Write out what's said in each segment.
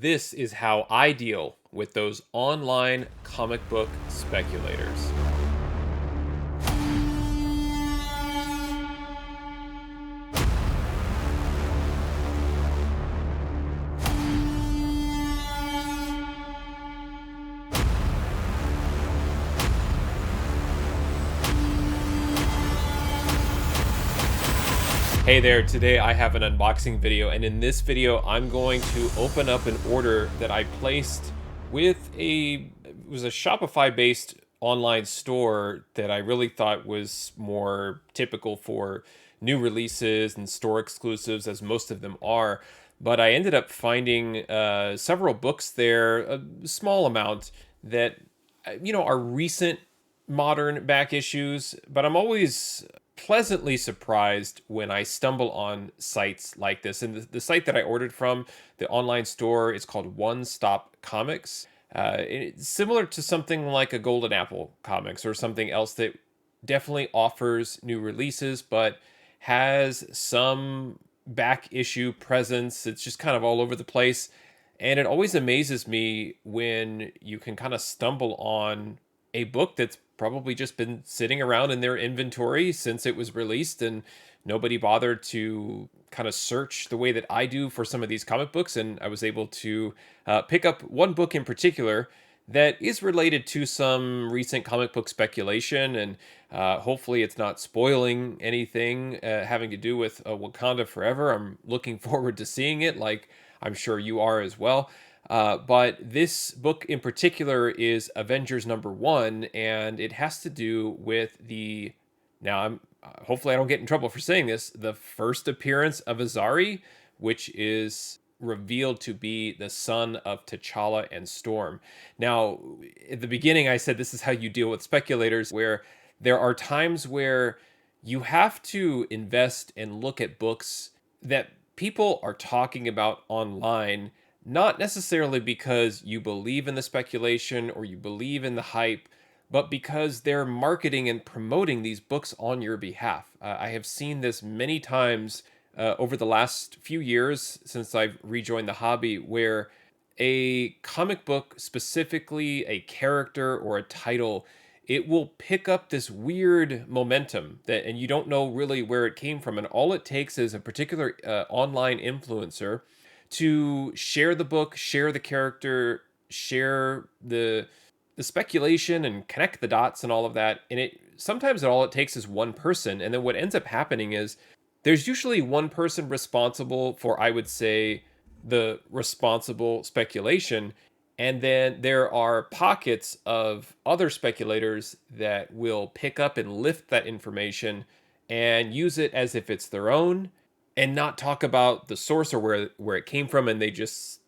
this is how I deal with those online comic book speculators. Hey there, today I have an unboxing video, and in this video I'm going to open up an order that I placed with it was a Shopify based online store that I really thought was more typical for new releases and store exclusives, as most of them are. But I ended up finding several books there, a small amount that are recent modern back issues, but I'm always pleasantly surprised when I stumble on sites like this. And the site that I ordered from, the online store, is called One Stop Comics. It's similar to something like a Golden Apple Comics or something else that definitely offers new releases, but has some back issue presence. It's just kind of all over the place. And it always amazes me when you can kind of stumble on a book that's probably just been sitting around in their inventory since it was released, and nobody bothered to kind of search the way that I do for some of these comic books. And I was able to pick up one book in particular that is related to some recent comic book speculation, and hopefully it's not spoiling anything having to do with Wakanda Forever. I'm looking forward to seeing it, like I'm sure you are as well. But this book in particular is Avengers #1, and it has to do with now I'm hopefully I don't get in trouble for saying this, the first appearance of Azari, which is revealed to be the son of T'Challa and Storm. Now, at the beginning, I said this is how you deal with speculators, where there are times where you have to invest and look at books that people are talking about online, not necessarily because you believe in the speculation or you believe in the hype, but because they're marketing and promoting these books on your behalf. I have seen this many times over the last few years since I've rejoined the hobby, where a comic book, specifically a character or a title, it will pick up this weird momentum and you don't know really where it came from. And all it takes is a particular online influencer to share the book, share the character, share the speculation, and connect the dots and all of that. And sometimes all it takes is one person. And then what ends up happening is there's usually one person responsible for, I would say, the responsible speculation. And then there are pockets of other speculators that will pick up and lift that information and use it as if it's their own, and not talk about the source or where it came from. And they just,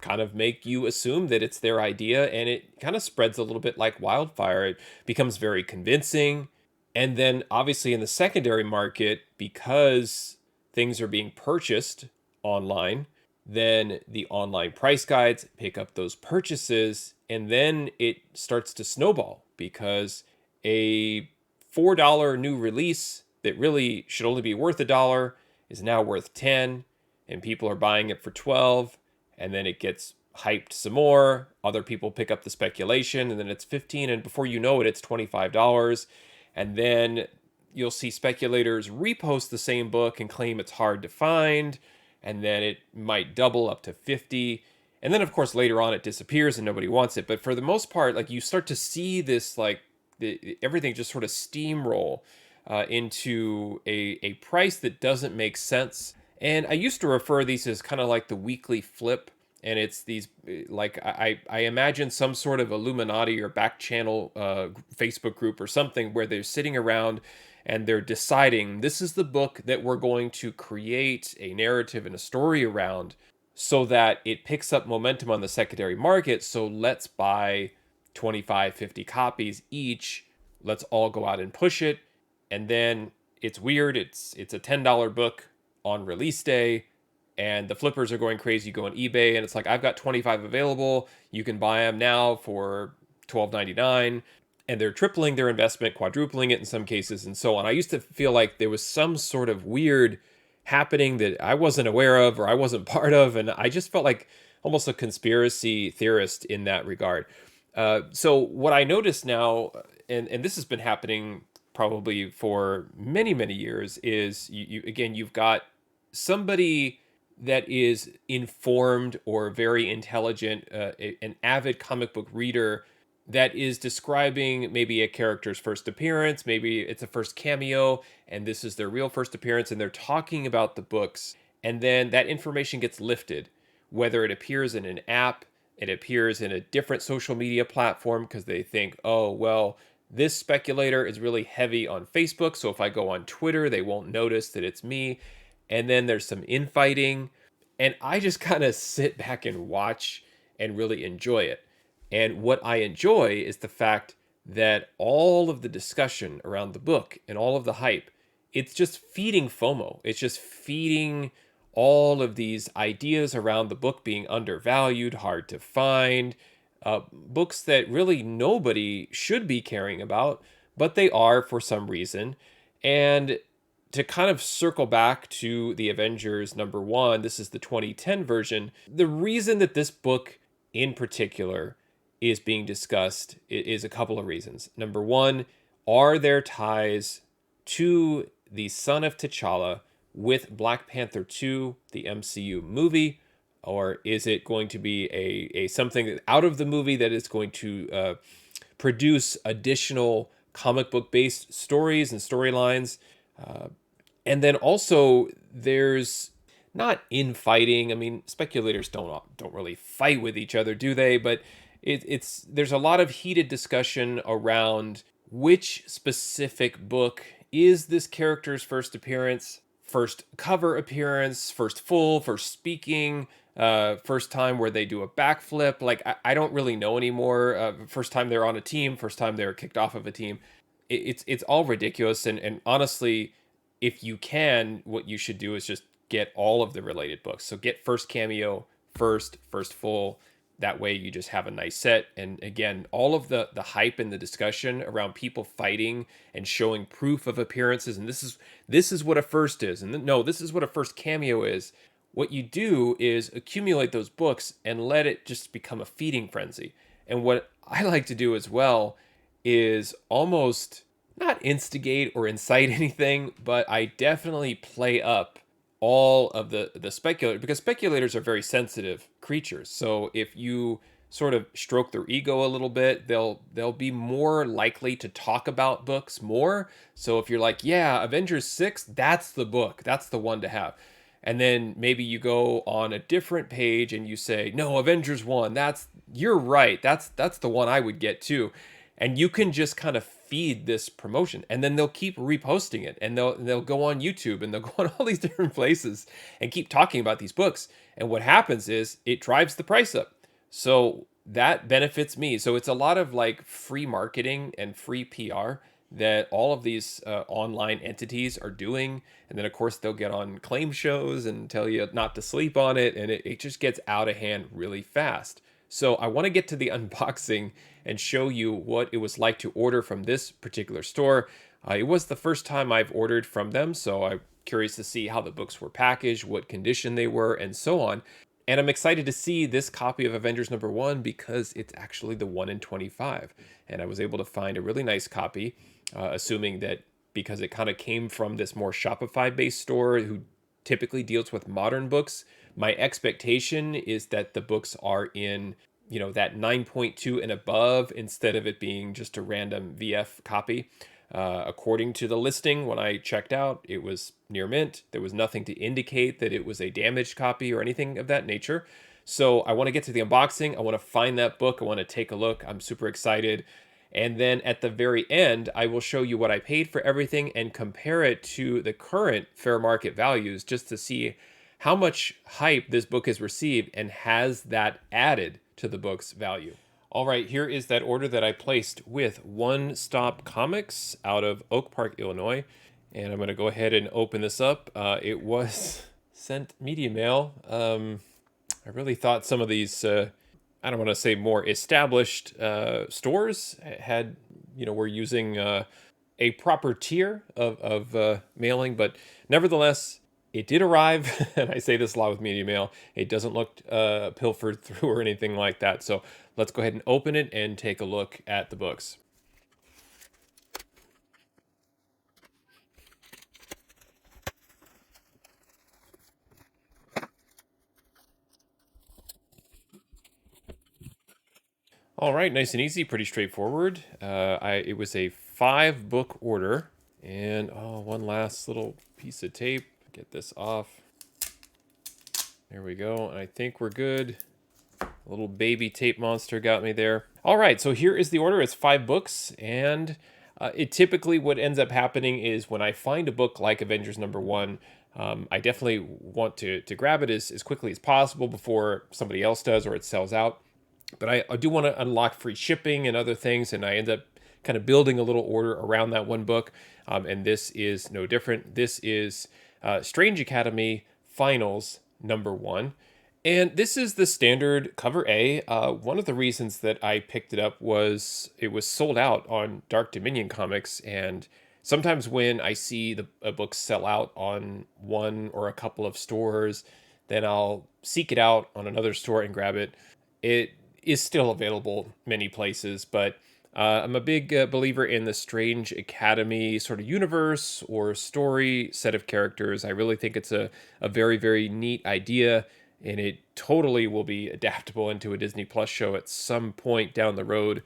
kind of make you assume that it's their idea, and it kind of spreads a little bit like wildfire. It becomes very convincing. And then obviously in the secondary market, because things are being purchased online, then the online price guides pick up those purchases, and then it starts to snowball, because a $4 new release that really should only be worth $1 is now worth 10, and people are buying it for 12, and then it gets hyped some more. Other people pick up the speculation, and then it's 15, and before you know it, it's $25. And then you'll see speculators repost the same book and claim it's hard to find, and then it might double up to 50. And then of course later on it disappears and nobody wants it. But for the most part, like, you start to see this, like, everything just sort of steamroll into a price that doesn't make sense. And I used to refer these as kind of like the weekly flip. And it's these, like, I imagine some sort of Illuminati or back channel Facebook group or something, where they're sitting around and they're deciding, this is the book that we're going to create a narrative and a story around so that it picks up momentum on the secondary market. So let's buy 25, 50 copies each. Let's all go out and push it. And then it's weird. It's a $10 book on release day, and the flippers are going crazy. You go on eBay and it's like, I've got 25 available. You can buy them now for $12.99. And they're tripling their investment, quadrupling it in some cases, and so on. I used to feel like there was some sort of weird happening that I wasn't aware of or I wasn't part of. And I just felt like almost a conspiracy theorist in that regard. So what I notice now, and this has been happening probably for many, many years, is again, you've got somebody that is informed or very intelligent, an avid comic book reader that is describing maybe a character's first appearance, maybe it's a first cameo, and this is their real first appearance, and they're talking about the books, and then that information gets lifted, whether it appears in an app, it appears in a different social media platform, because they think, oh, well, this speculator is really heavy on Facebook, so if I go on Twitter, they won't notice that it's me. And then there's some infighting, and I just kind of sit back and watch and really enjoy it. And what I enjoy is the fact that all of the discussion around the book and all of the hype, it's just feeding FOMO. It's just feeding all of these ideas around the book being undervalued, hard to find, books that really nobody should be caring about, but they are for some reason. And to kind of circle back to the Avengers #1, this is the 2010 version. The reason that this book in particular is being discussed is a couple of reasons. Number one, are there ties to the son of T'Challa with Black Panther 2, the MCU movie? Or is it going to be a something out of the movie that is going to produce additional comic book based stories and storylines? And then also there's not infighting. I mean, speculators don't really fight with each other, do they? But there's a lot of heated discussion around which specific book is this character's first appearance, first cover appearance, first speaking, first time where they do a backflip. Like, I don't really know anymore. First time they're on a team, first time they're kicked off of a team. It's all ridiculous. And honestly, if you can, what you should do is just get all of the related books. So get first cameo, first full. That way you just have a nice set. And again, all of the hype and the discussion around people fighting and showing proof of appearances. And this is what a first is. And no, this is what a first cameo is. What you do is accumulate those books and let it just become a feeding frenzy. And what I like to do as well is almost not instigate or incite anything, but I definitely play up all of the speculators, because speculators are very sensitive creatures. So if you sort of stroke their ego a little bit, they'll be more likely to talk about books more. So if you're like, yeah, Avengers 6, that's the book, that's the one to have. And then maybe you go on a different page and you say, no, Avengers 1, you're right, that's the one I would get too. And you can just kind of feed this promotion, and then they'll keep reposting it, and they'll go on YouTube, and they'll go on all these different places and keep talking about these books. And what happens is it drives the price up. So that benefits me. So it's a lot of like free marketing and free PR that all of these online entities are doing. And then of course they'll get on claim shows and tell you not to sleep on it. And it just gets out of hand really fast. So I want to get to the unboxing and show you what it was like to order from this particular store. It was the first time I've ordered from them, so I'm curious to see how the books were packaged, what condition they were, and so on. And I'm excited to see this copy of Avengers #1 because it's actually the 1 in 25. And I was able to find a really nice copy, assuming that because it kind of came from this more Shopify-based store who typically deals with modern books, my expectation is that the books are in, that 9.2 and above, instead of it being just a random VF copy. According to the listing, when I checked out, it was near mint. There was nothing to indicate that it was a damaged copy or anything of that nature. So I want to get to the unboxing. I want to find that book. I want to take a look. I'm super excited. And then at the very end, I will show you what I paid for everything and compare it to the current fair market values, just to see how much hype this book has received and has that added to the book's value. All right, here is that order that I placed with One Stop Comics out of Oak Park, Illinois. And I'm going to go ahead and open this up. It was sent media mail. I really thought some of these, I don't want to say more established stores had, were using a proper tier of mailing. But nevertheless, it did arrive, and I say this a lot with media mail. It doesn't look pilfered through or anything like that. So let's go ahead and open it and take a look at the books. All right, nice and easy, pretty straightforward. It was a 5-book order, and one last little piece of tape. Get this off. There we go. I think we're good. A little baby tape monster got me there. All right, so here is the order. It's 5 books, and it typically what ends up happening is when I find a book like Avengers #1, I definitely want to grab it as quickly as possible before somebody else does or it sells out. But I do want to unlock free shipping and other things, and I end up kind of building a little order around that one book. And this is no different. This is Strange Academy Finals #1. And this is the standard cover A. One of the reasons that I picked it up was it was sold out on Dark Dominion Comics. And sometimes when I see a book sell out on one or a couple of stores, then I'll seek it out on another store and grab it. It is still available many places, but I'm a big believer in the Strange Academy sort of universe or story set of characters. I really think it's a very, very neat idea, and it totally will be adaptable into a Disney Plus show at some point down the road.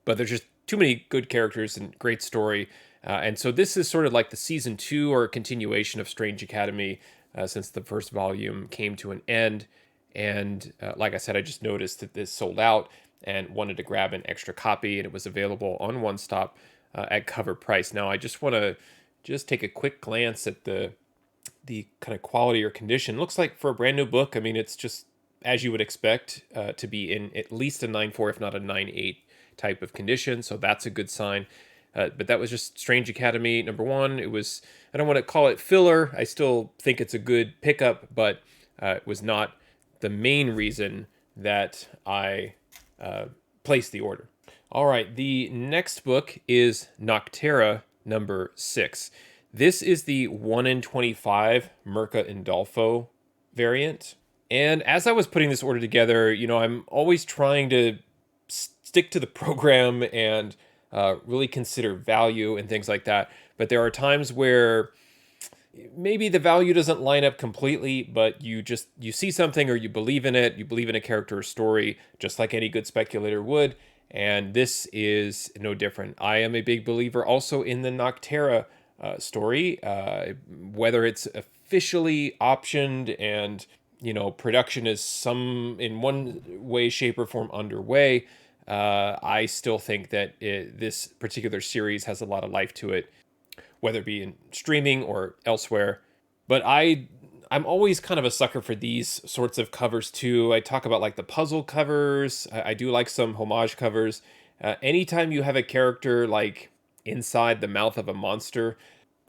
But there's just too many good characters and great story. And so this is sort of like the season 2 or continuation of Strange Academy since the first volume came to an end. And like I said, I just noticed that this sold out and wanted to grab an extra copy, and it was available on One Stop at cover price. Now, I just want to just take a quick glance at the kind of quality or condition. Looks like for a brand new book, I mean, it's just as you would expect to be in at least a 9.4, if not a 9.8 type of condition. So that's a good sign. But that was just Strange Academy #1. It was, I don't want to call it filler. I still think it's a good pickup, but it was not the main reason that I placed the order. All right, the next book is Nocterra #6. This is the 1 in 25 Mirka Andolfo variant. And as I was putting this order together, I'm always trying to stick to the program and really consider value and things like that. But there are times where maybe the value doesn't line up completely, but you see something or you believe in it, you believe in a character or story, just like any good speculator would, and this is no different. I am a big believer also in the Nocterra story, whether it's officially optioned and production is in one way, shape, or form underway. I still think that this particular series has a lot of life to it, whether it be in streaming or elsewhere. But I'm always kind of a sucker for these sorts of covers too. I talk about like the puzzle covers. I do like some homage covers. Anytime you have a character like inside the mouth of a monster,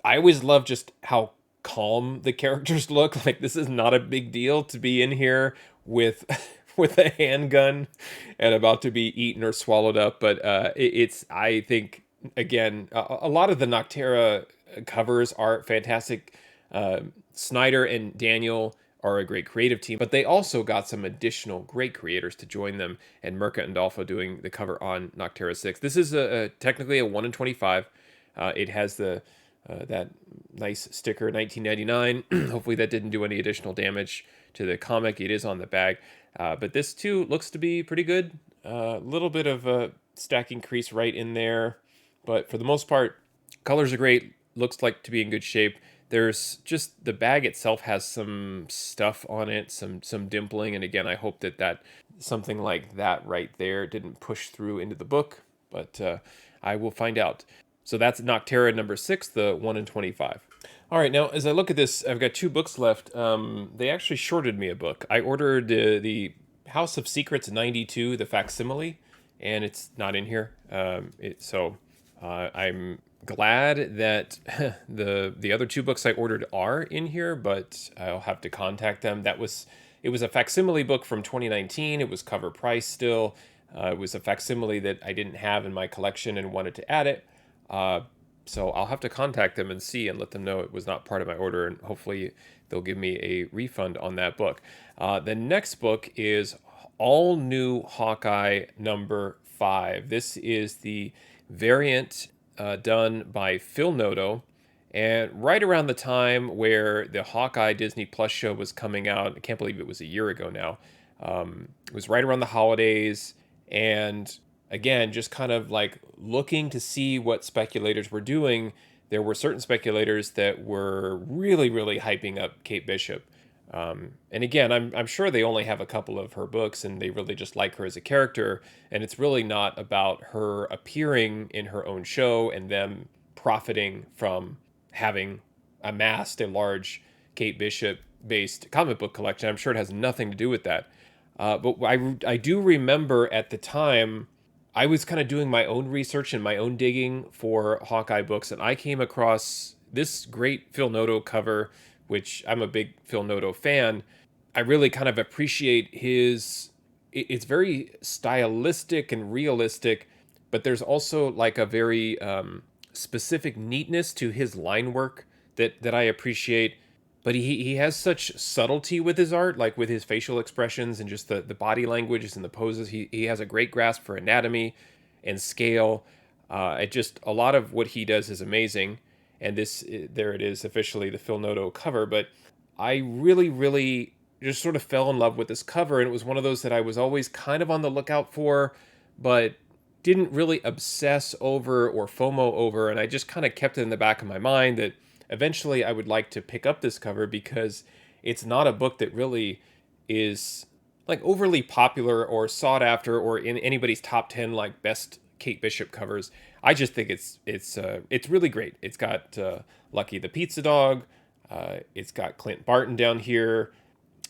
I always love just how calm the characters look. Like, this is not a big deal to be in here with with a handgun and about to be eaten or swallowed up. But it's, I think, again, a lot of the Nocterra covers are fantastic. Snyder and Daniel are a great creative team, but they also got some additional great creators to join them, and Mirka Andolfo doing the cover on Nocterra 6. This is technically a 1 in 25. It has that nice sticker, 1999. Hopefully that didn't do any additional damage to the comic. It is on the bag. But this too looks to be pretty good. A little bit of a stacking crease right in there, but for the most part, colors are great. Looks like to be in good shape. There's just, the bag itself has some stuff on it, some dimpling, and again, I hope that something like that right there didn't push through into the book, but I will find out. So that's Nocterra #6, the 1 in 25. All right, now as I look at this, I've got 2 books left. They actually shorted me a book. I ordered the House of Secrets 92, the Facsimile, and it's not in here. I'm glad that the other 2 books I ordered are in here, but I'll have to contact them. It was a Facsimile book from 2019. It was cover price still. It was a Facsimile that I didn't have in my collection and wanted to add it. So I'll have to contact them and see and let them know it was not part of my order, and hopefully they'll give me a refund on that book. The next book is All New Hawkeye #5. This is the variant done by Phil Noto. And right around the time where the Hawkeye Disney Plus show was coming out, I can't believe it was a year ago now. It was right around the holidays. And again, just kind of like looking to see what speculators were doing. There were certain speculators that were really, really hyping up Kate Bishop. And again, I'm sure they only have a couple of her books and they really just like her as a character. And it's really not about her appearing in her own show and them profiting from having amassed a large Kate Bishop based comic book collection. I'm sure it has nothing to do with that. But I do remember at the time, I was kind of doing my own research and my own digging for Hawkeye books, and I came across this great Phil Noto cover, which I'm a big Phil Noto fan. I really kind of appreciate it's very stylistic and realistic, but there's also like a very specific neatness to his line work that I appreciate. But he has such subtlety with his art, like with his facial expressions and just the body languages and the poses. He has a great grasp for anatomy and scale. It just a lot of what he does is amazing. And there it is, officially the Phil Noto cover. But I really, really just sort of fell in love with this cover, and it was one of those that I was always kind of on the lookout for, but didn't really obsess over or FOMO over. And I just kind of kept it in the back of my mind that eventually I would like to pick up this cover because it's not a book that really is like overly popular or sought after or in anybody's top 10 like best Kate Bishop covers. I just think it's really great. It's got Lucky the Pizza Dog. It's got Clint Barton down here,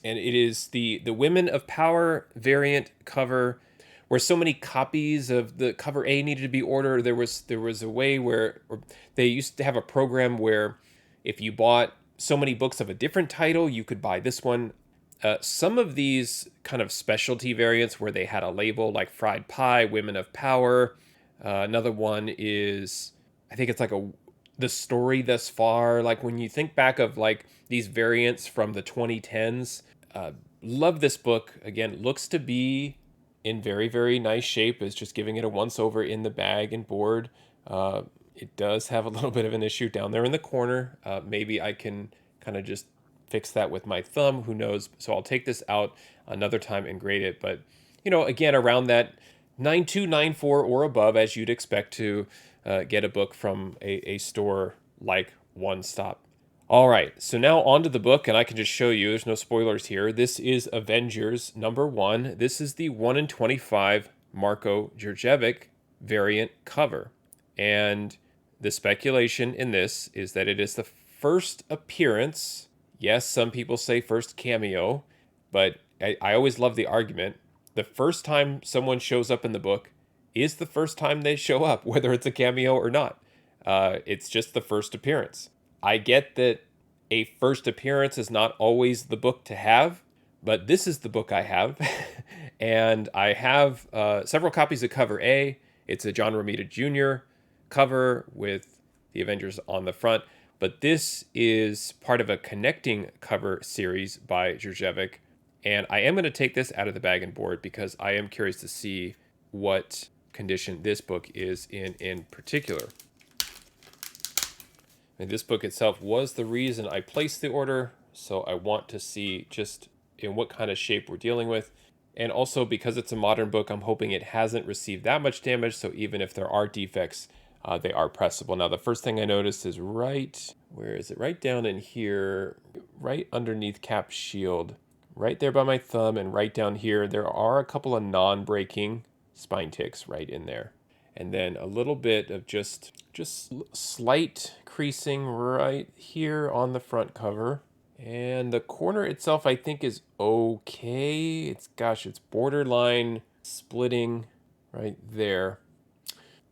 and it is the Women of Power variant cover, where so many copies of the cover A needed to be ordered. There was a way where they used to have a program where if you bought so many books of a different title, you could buy this one. Some of these kind of specialty variants where they had a label like Fried Pie, Women of Power. Another one is, I think it's like the story thus far. Like when you think back of like these variants from the 2010s, love this book. Again, looks to be in very, very nice shape. Is just giving it a once over in the bag and board. It does have a little bit of an issue down there in the corner. Maybe I can kind of just fix that with my thumb. Who knows? So I'll take this out another time and grade it. But, again, around that 9294 or above, as you'd expect to get a book from a store like One Stop. All right, so now on to the book, and I can just show you, there's no spoilers here. This is Avengers #1. This is the 1 in 25 Marco Djurdjevic variant cover. And the speculation in this is that it is the first appearance. Yes, some people say first cameo, but I always love the argument. The first time someone shows up in the book is the first time they show up, whether it's a cameo or not. It's just the first appearance. I get that a first appearance is not always the book to have, but this is the book I have. And I have several copies of cover A. It's a John Romita Jr. cover with the Avengers on the front. But this is part of a connecting cover series by Djurdjevic. And I am going to take this out of the bag and board because I am curious to see what condition this book is in particular. And this book itself was the reason I placed the order, so I want to see just in what kind of shape we're dealing with. And also because it's a modern book, I'm hoping it hasn't received that much damage, so even if there are defects, they are pressable. Now, the first thing I noticed is where is it? Right down in here, right underneath Cap's shield, right there by my thumb, and right down here, there are a couple of non-breaking spine ticks right in there. And then a little bit of just slight creasing right here on the front cover. And the corner itself, I think, is okay. It's borderline splitting right there.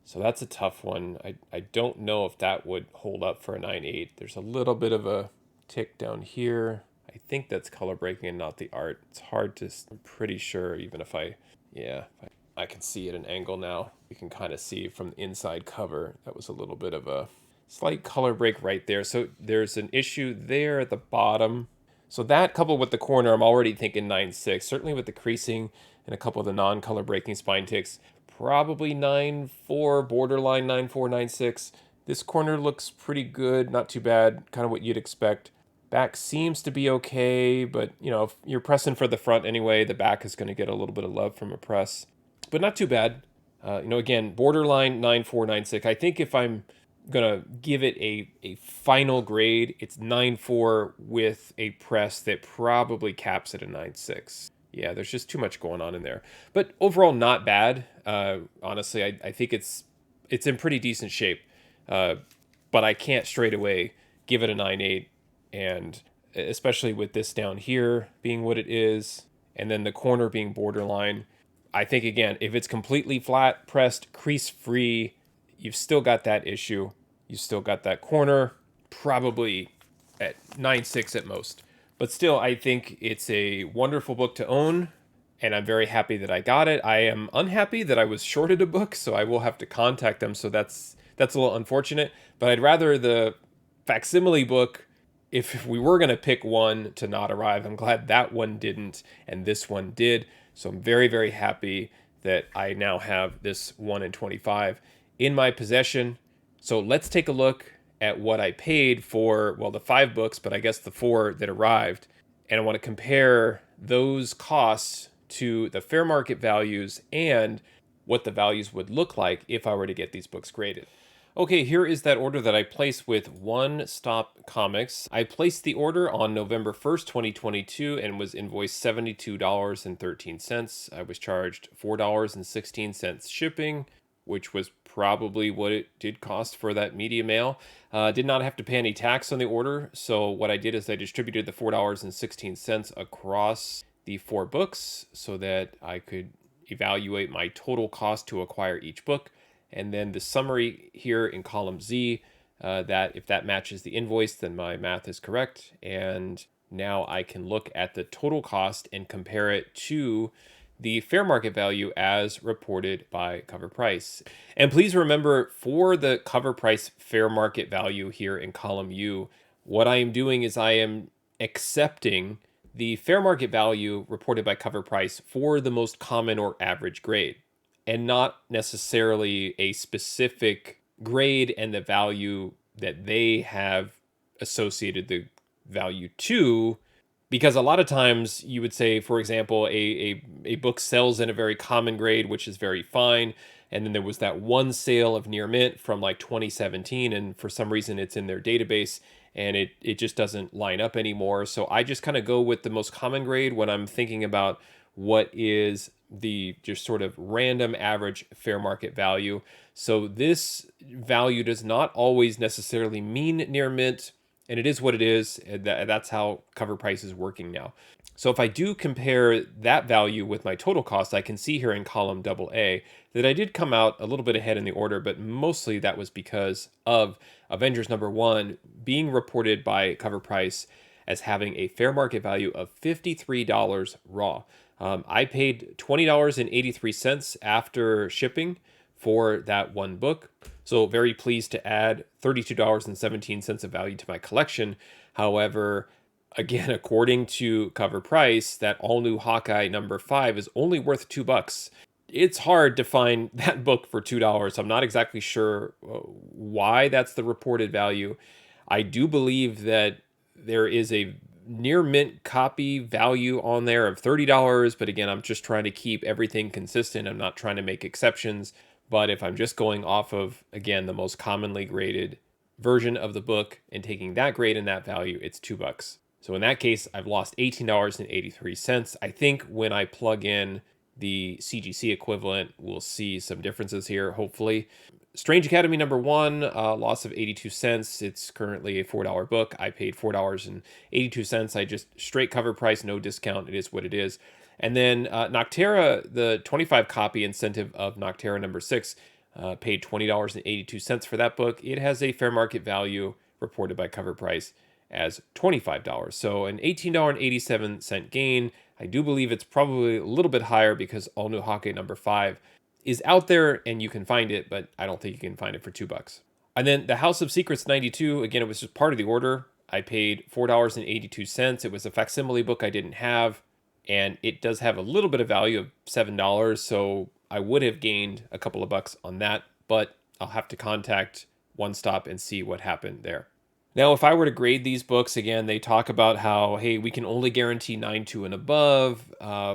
So that's a tough one. I don't know if that would hold up for a 9.8. There's a little bit of a tick down here. I think that's color breaking and not the art. It's hard to, I'm pretty sure, even if I can see at an angle now. You can kind of see from the inside cover, that was a little bit of a Slight color break right there. So there's an issue there at the bottom. So that coupled with the corner, I'm already thinking 9.6. Certainly with the creasing and a couple of the non-color breaking spine ticks, probably 9.4, borderline 9.4, 9.6. This corner looks pretty good, not too bad, kind of what you'd expect. Back seems to be okay, but if you're pressing for the front anyway, the back is going to get a little bit of love from a press, but not too bad. Again, borderline 9.4, 9.6. I think if I'm gonna give it a final grade, it's 9.4 with a press that probably caps at a 9.6. Yeah, there's just too much going on in there, but overall not bad. Honestly, I think it's in pretty decent shape, but I can't straight away give it a 9.8, and especially with this down here being what it is, and then the corner being borderline. I think, again, if it's completely flat, pressed, crease free, you've still got that issue. You've still got that corner, probably at 9.6 at most. But still, I think it's a wonderful book to own, and I'm very happy that I got it. I am unhappy that I was shorted a book, so I will have to contact them, so that's a little unfortunate. But I'd rather the Facsimile book, if we were going to pick one to not arrive. I'm glad that one didn't, and this one did. So I'm very, very happy that I now have this 1 in 25 in my possession. So let's take a look at what I paid for, well, the 5 books, but I guess the 4 that arrived. And I want to compare those costs to the fair market values and what the values would look like if I were to get these books graded. Okay, here is that order that I placed with One Stop Comics. I placed the order on November 1st, 2022, and was invoiced $72.13. I was charged $4.16 shipping, which was probably what it did cost for that media mail. Did not have to pay any tax on the order, so what I did is I distributed the $4.16 across the 4 books so that I could evaluate my total cost to acquire each book. And then the summary here in column Z, that if that matches the invoice, then my math is correct. And now I can look at the total cost and compare it to the fair market value as reported by Cover Price. And please remember, for the Cover Price fair market value here in column U, what I am doing is I am accepting the fair market value reported by Cover Price for the most common or average grade, and not necessarily a specific grade and the value that they have associated the value to. Because a lot of times you would say, for example, a book sells in a very common grade, which is very fine, and then there was that one sale of near mint from like 2017, and for some reason it's in their database, and it just doesn't line up anymore. So I just kind of go with the most common grade when I'm thinking about what is the just sort of random average fair market value. So this value does not always necessarily mean near mint, and it is what it is. And that's how Cover Price is working now. So if I do compare that value with my total cost, I can see here in column AA that I did come out a little bit ahead in the order, but mostly that was because of Avengers #1 being reported by Cover Price as having a fair market value of $53 raw. I paid $20.83 after shipping for that one book. So very pleased to add $32.17 of value to my collection. However, again, according to Cover Price, that all-new Hawkeye #5 is only worth $2. It's hard to find that book for $2. I'm not exactly sure why that's the reported value. I do believe that there is a near mint copy value on there of $30, but again, I'm just trying to keep everything consistent. I'm not trying to make exceptions. But if I'm just going off of, again, the most commonly graded version of the book and taking that grade and that value, it's $2. So in that case, I've lost $18.83. I think when I plug in the CGC equivalent, we'll see some differences here, hopefully. Strange Academy #1, loss of 82 cents. It's currently a $4 book. I paid $4.82. I just straight Cover Price, no discount. It is what it is. And then Nocterra, the 25 copy incentive of Nocterra #6, paid $20.82 for that book. It has a fair market value reported by Cover Price as $25. So an $18.87 gain. I do believe it's probably a little bit higher because All New Hawkeye #5 is out there and you can find it, but I don't think you can find it for $2. And then the House of Secrets 92, again, it was just part of the order. I paid $4.82. It was a facsimile book I didn't have, and it does have a little bit of value of $7, so I would have gained a couple of bucks on that, but I'll have to contact One Stop and see what happened there. Now, if I were to grade these books, again, they talk about how, hey, we can only guarantee 9.2 and above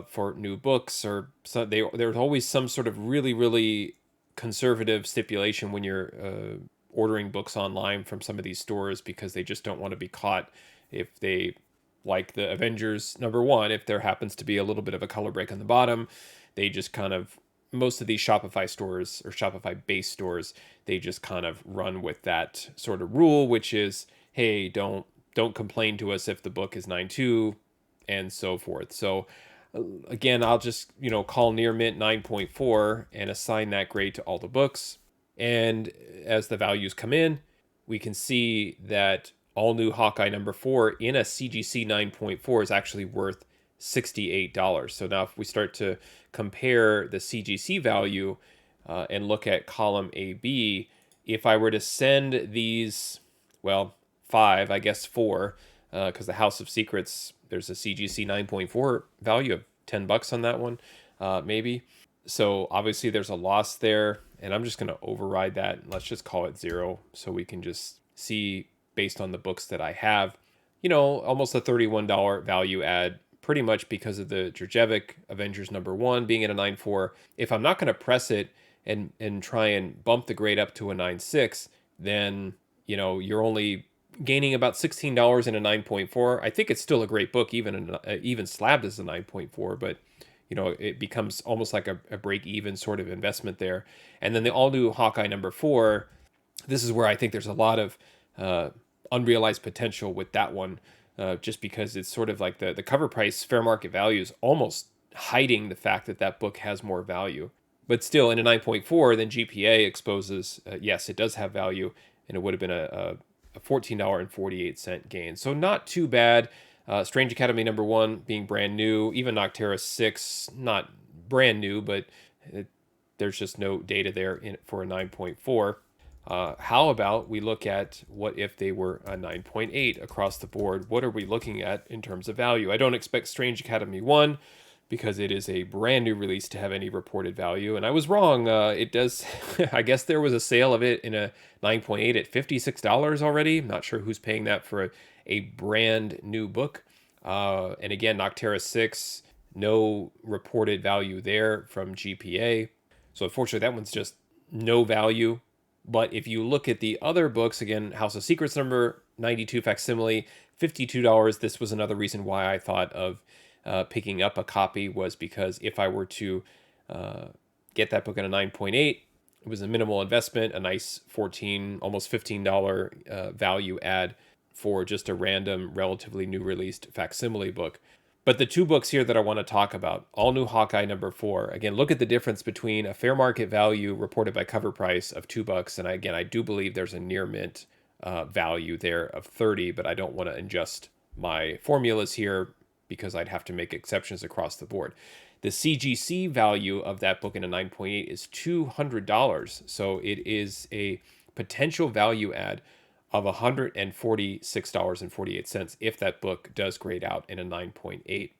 for new books, or so there's always some sort of really, really conservative stipulation when you're ordering books online from some of these stores, because they just don't want to be caught if they, like the Avengers #1, if there happens to be a little bit of a color break on the bottom, they just kind of, most of these Shopify stores or Shopify based stores, they just kind of run with that sort of rule, which is, hey, don't complain to us if the book is 9.2 and so forth. So again, I'll just, call near mint 9.4 and assign that grade to all the books. And as the values come in, we can see that all new Hawkeye #4 in a CGC 9.4 is actually worth $68. So now if we start to compare the CGC value and look at column AB, if I were to send these, well, 5, I guess 4, because the House of Secrets, there's a CGC 9.4 value of $10 on that one, maybe. So obviously there's a loss there, and I'm just going to override that. Let's just call it 0 so we can just see based on the books that I have, almost a $31 value add, pretty much because of the Djurdjevic Avengers #1 being at a 9.4. If I'm not going to press it and try and bump the grade up to a 9.6, then, you're only gaining about $16 in a 9.4. I think it's still a great book, even slabbed as a 9.4, but it becomes almost like a break-even sort of investment there. And then the all-new Hawkeye #4, this is where I think there's a lot of unrealized potential with that one, just because it's sort of like the cover price fair market value is almost hiding the fact that that book has more value. But still, in a 9.4, then GPA exposes, yes, it does have value, and it would have been a $14.48 gain. So not too bad. Strange Academy #1 being brand new, even Nocterra 6, not brand new, but there's just no data there for a 9.4. How about we look at what if they were a 9.8 across the board? What are we looking at in terms of value? I don't expect Strange Academy 1 because it is a brand new release to have any reported value. And I was wrong. It does. I guess there was a sale of it in a 9.8 at $56 already. I'm not sure who's paying that for a brand new book. And again, Nocterra 6, no reported value there from GPA. So unfortunately, that one's just no value. But if you look at the other books, again, House of Secrets #92 facsimile, $52. This was another reason why I thought of picking up a copy, was because if I were to get that book at a 9.8, it was a minimal investment, a nice $14, almost $15 value add for just a random, relatively new released facsimile book. But the two books here that I want to talk about, all new Hawkeye #4. Again, look at the difference between a fair market value reported by cover price of $2. And again, I do believe there's a near mint value there of 30, but I don't want to adjust my formulas here because I'd have to make exceptions across the board. The CGC value of that book in a 9.8 is $200. So it is a potential value add of $146.48 if that book does grade out in a 9.8.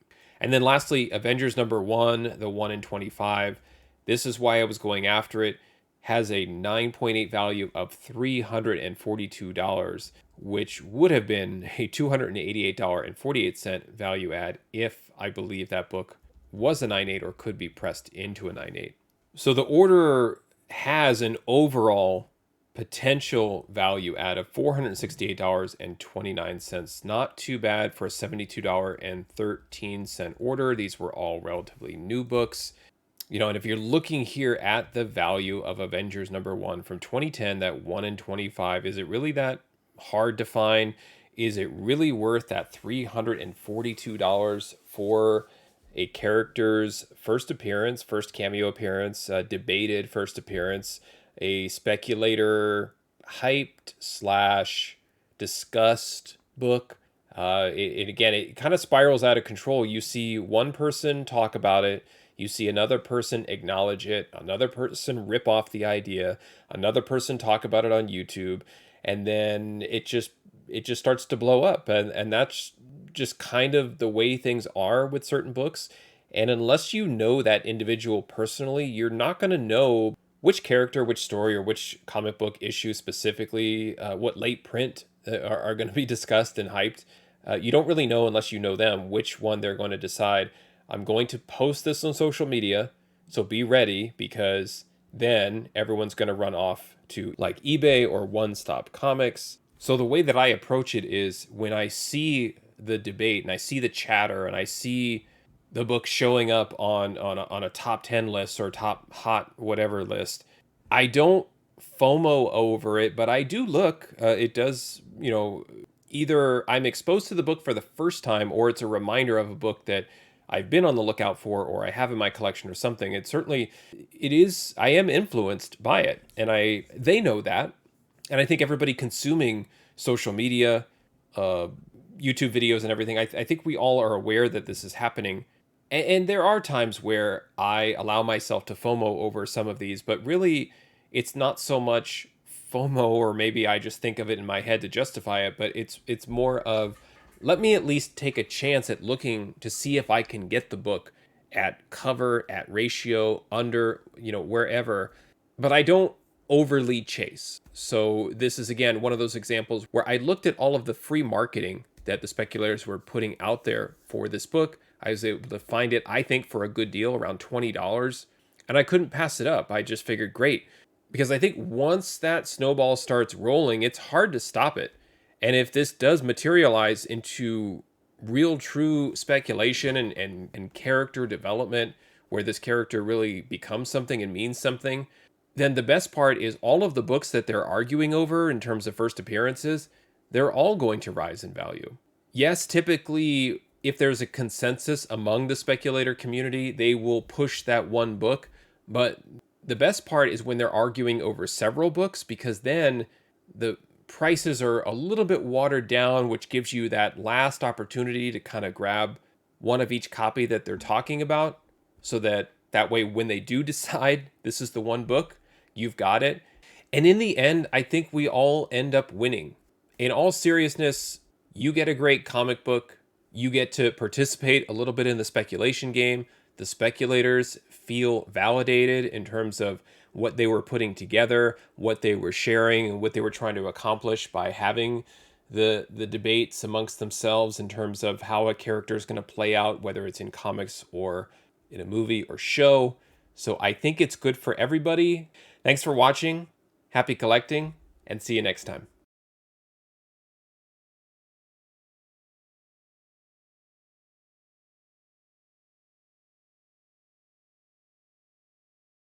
And then lastly, Avengers #1, the 1 in 25. This is why I was going after it. Has a 9.8 value of $342, which would have been a $288.48 value add if I believe that book was a 9.8 or could be pressed into a 9.8. So the order has an overall potential value add of $468.29. Not too bad for a $72.13 order. These were all relatively new books. And if you're looking here at the value of Avengers #1 from 2010, that 1 in 25, is it really that hard to find? Is it really worth that $342 for a character's first appearance, first cameo appearance, debated first appearance, a speculator hyped / discussed book? It kind of spirals out of control. You see one person talk about it, You see another person acknowledge it, another person rip off the idea, another person talk about it on YouTube, and then it just starts to blow up. And that's just kind of the way things are with certain books. And unless you know that individual personally, you're not going to know which character, which story, or which comic book issue specifically, what late print are going to be discussed and hyped. You don't really know unless you know them which one they're going to decide. I'm going to post this on social media, so be ready, because then everyone's going to run off to like eBay or One Stop Comics. So the way that I approach it is when I see the debate and I see the chatter and I see the book showing up on a top 10 list or top hot whatever list, I don't FOMO over it, but I do look. It does, either I'm exposed to the book for the first time or it's a reminder of a book that I've been on the lookout for or I have in my collection or something. It is, I am influenced by it, and they know that. And I think everybody consuming social media, YouTube videos and everything, I think we all are aware that this is happening. And there are times where I allow myself to FOMO over some of these, but really it's not so much FOMO, or maybe I just think of it in my head to justify it, but it's more of, let me at least take a chance at looking to see if I can get the book at cover, at ratio, under, wherever, but I don't overly chase. So this is, again, one of those examples where I looked at all of the free marketing that the speculators were putting out there for this book. I was able to find it, I think, for a good deal, around $20, and I couldn't pass it up. I just figured, great, because I think once that snowball starts rolling, it's hard to stop it. And if this does materialize into real, true speculation and character development, where this character really becomes something and means something, then the best part is all of the books that they're arguing over in terms of first appearances, they're all going to rise in value. Yes, typically, if there's a consensus among the speculator community, they will push that one book. But the best part is when they're arguing over several books, because then the prices are a little bit watered down, which gives you that last opportunity to kind of grab one of each copy that they're talking about, so that way when they do decide this is the one book, you've got it. And in the end, I think we all end up winning. In all seriousness, you get a great comic book, you get to participate a little bit in the speculation game. The speculators feel validated in terms of what they were putting together, what they were sharing, and what they were trying to accomplish by having the debates amongst themselves in terms of how a character is going to play out, whether it's in comics or in a movie or show. So I think it's good for everybody. Thanks for watching. Happy collecting, and see you next time.